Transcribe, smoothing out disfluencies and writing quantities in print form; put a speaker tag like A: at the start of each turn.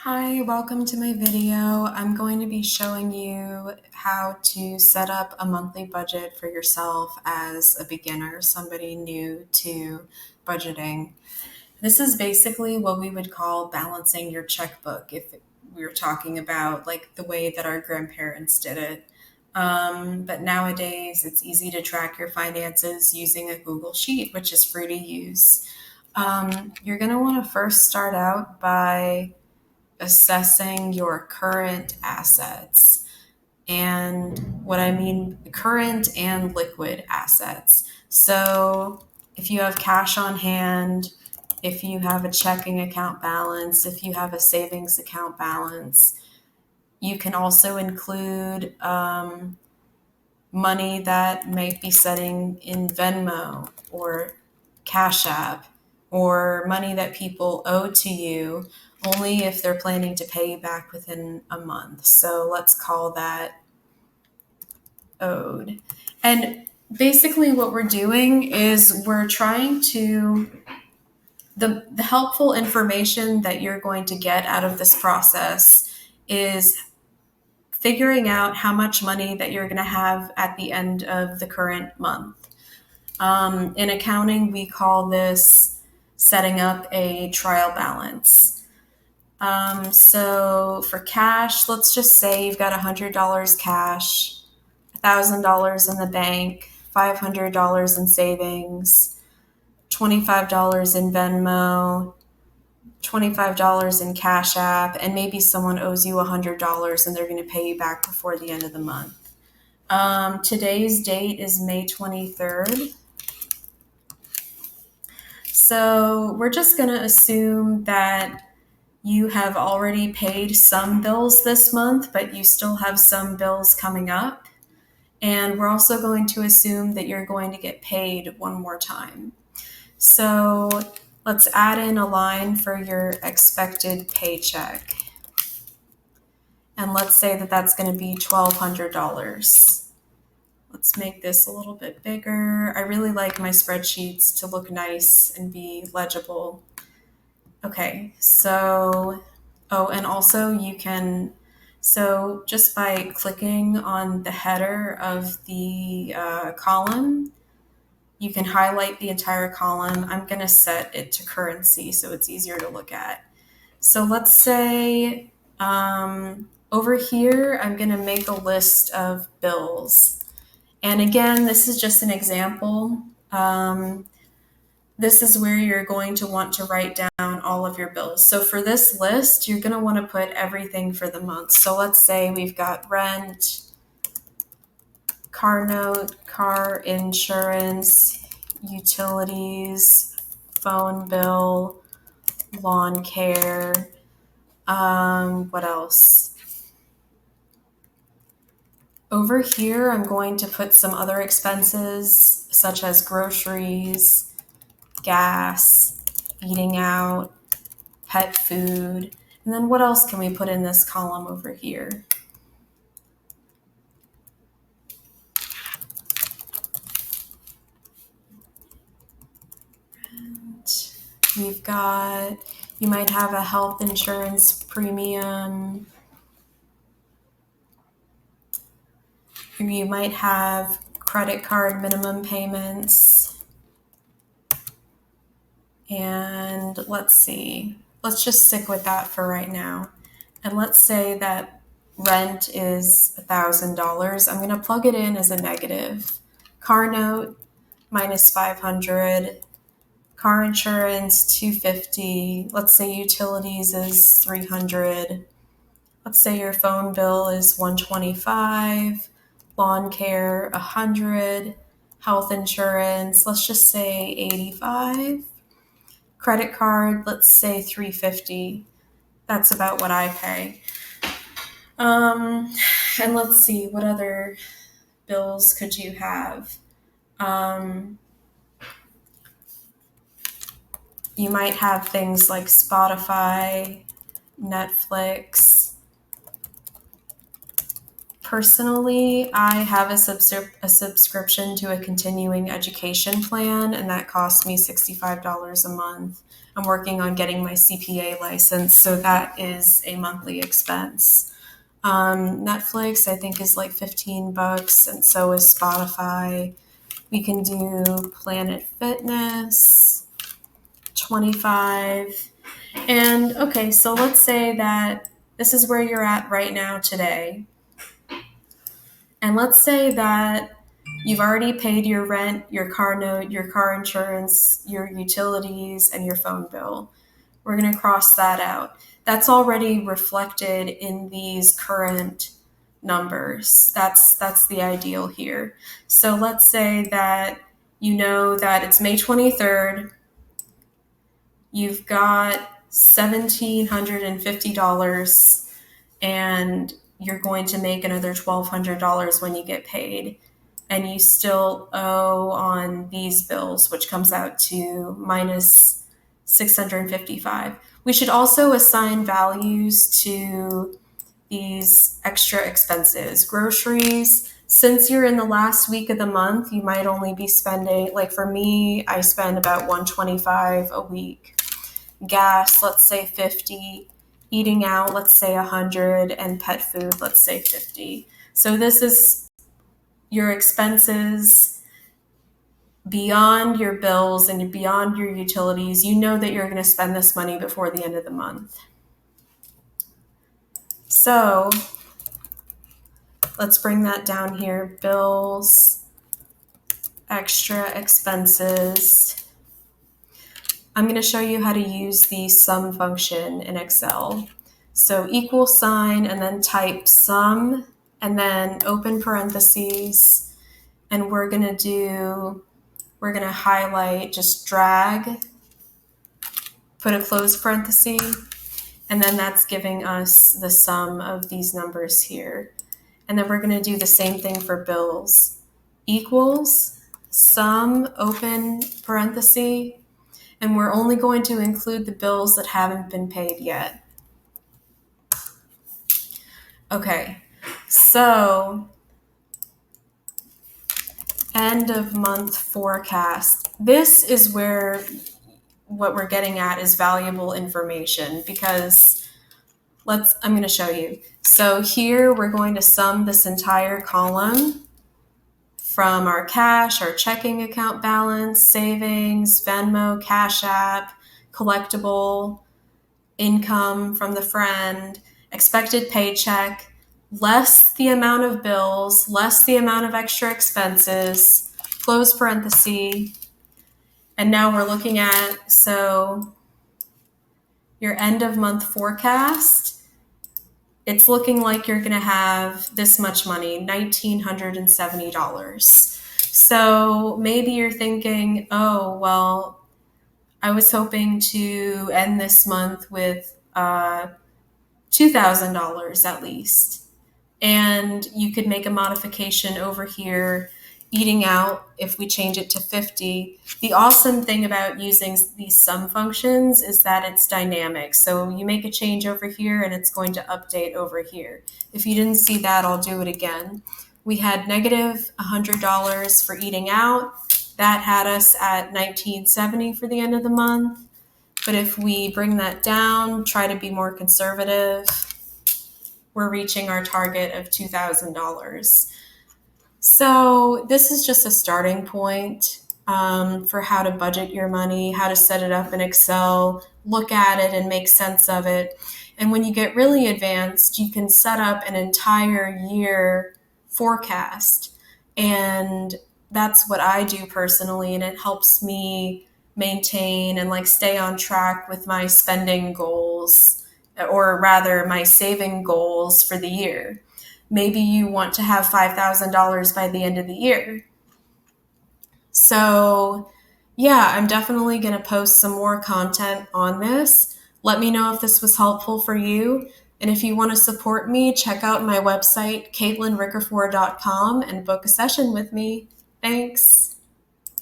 A: Hi, welcome to my video. I'm going to be showing you how to set up a monthly budget for yourself as a beginner, somebody new to budgeting. This is basically what we would call balancing your checkbook if we were talking about like the way that our grandparents did it. But nowadays, it's easy to track your finances using a Google Sheet, which is free to use. You're going to want to first start out by assessing your current assets. And what I mean, current and liquid assets. So if you have cash on hand, if you have a checking account balance, if you have a savings account balance, you can also include money that might be sitting in Venmo or Cash App, or money that people owe to you only if they're planning to pay you back within a month. So let's call that owed. And basically, what we're doing is we're trying to, the helpful information that you're going to get out of this process is figuring out how much money that you're going to have at the end of the current month. In accounting, we call this setting up a trial balance. So for cash, let's just say you've got $100 cash, $1,000 in the bank, $500 in savings, $25 in Venmo, $25 in Cash App, and maybe someone owes you $100 and they're going to pay you back before the end of the month. Today's date is May 23rd. So we're just going to assume that you have already paid some bills this month, but you still have some bills coming up. And we're also going to assume that you're going to get paid one more time. So let's add in a line for your expected paycheck. And let's say that that's going to be $1,200. Let's make this a little bit bigger. I really like my spreadsheets to look nice and be legible. Okay, so, and also you can, so just by clicking on the header of the column, you can highlight the entire column. I'm going to set it to currency so it's easier to look at. So let's say over here, I'm going to make a list of bills. And again, this is just an example. This is where you're going to want to write down all of your bills. So for this list, you're going to want to put everything for the month. So let's say we've got rent, car note, car insurance, utilities, phone bill, lawn care. What else? Over here, I'm going to put some other expenses such as groceries, gas, eating out, pet food. And then what else can we put in this column over here? We've got, you might have a health insurance premium. You might have credit card minimum payments. And let's see, let's just stick with that for right now. And let's say that rent is $1,000. I'm going to plug it in as a negative. Car note, minus 500. Car insurance, 250. Let's say utilities is 300. Let's say your phone bill is 125. Lawn care, 100. Health insurance, let's just say 85. Credit card, let's say 350. That's about what I pay. And let's see, what other bills could you have? You might have things like Spotify, Netflix, Personally, I have a subscription to a continuing education plan, and that costs me $65 a month. I'm working on getting my CPA license, so that is a monthly expense. Netflix, I think, is like $15, and so is Spotify. We can do Planet Fitness, 25. And okay, so let's say that this is where you're at right now today. And let's say that you've already paid your rent, your car note, your car insurance, your utilities, and your phone bill. We're going to cross that out. That's already reflected in these current numbers. That's the ideal here. So let's say that you know that it's May 23rd. You've got $1,750 and you're going to make another $1,200 when you get paid. And you still owe on these bills, which comes out to minus $655. We should also assign values to these extra expenses. Groceries, since you're in the last week of the month, you might only be spending, like for me, I spend about $125 a week. Gas, let's say 50, eating out, let's say 100, and pet food, let's say 50. So this is your expenses beyond your bills and beyond your utilities. You know that you're going to spend this money before the end of the month. So let's bring that down here. Bills, extra expenses. I'm going to show you how to use the sum function in Excel. So equal sign and then type sum and then open parentheses. And we're going to highlight, just drag, put a close parenthesis, and then that's giving us the sum of these numbers here. And then we're going to do the same thing for bills. Equals, sum, open parenthesis, and we're only going to include the bills that haven't been paid yet. Okay, so end of month forecast. This is where what we're getting at is valuable information because I'm going to show you. So here we're going to sum this entire column from our cash, our checking account balance, savings, Venmo, Cash App, collectible, income from the friend, expected paycheck, less the amount of bills, less the amount of extra expenses, close parenthesis. And now we're looking at, so your end of month forecast, it's looking like you're going to have this much money, $1,970. So maybe you're thinking, oh, well, I was hoping to end this month with $2,000 at least. And you could make a modification over here, eating out, if we change it to 50. The awesome thing about using these sum functions is that it's dynamic. So you make a change over here and it's going to update over here. If you didn't see that, I'll do it again. We had negative $100 for eating out. That had us at $1,970 for the end of the month. But if we bring that down, try to be more conservative, we're reaching our target of $2,000. So this is just a starting point for how to budget your money, how to set it up in Excel, look at it and make sense of it. And when you get really advanced, you can set up an entire year forecast. And that's what I do personally, and it helps me maintain and stay on track with my spending goals, or rather my saving goals for the year. Maybe you want to have $5,000 by the end of the year. So yeah, I'm definitely going to post some more content on this. Let me know if this was helpful for you. And if you want to support me, check out my website, CaitlinRickerfor.com, and book a session with me. Thanks.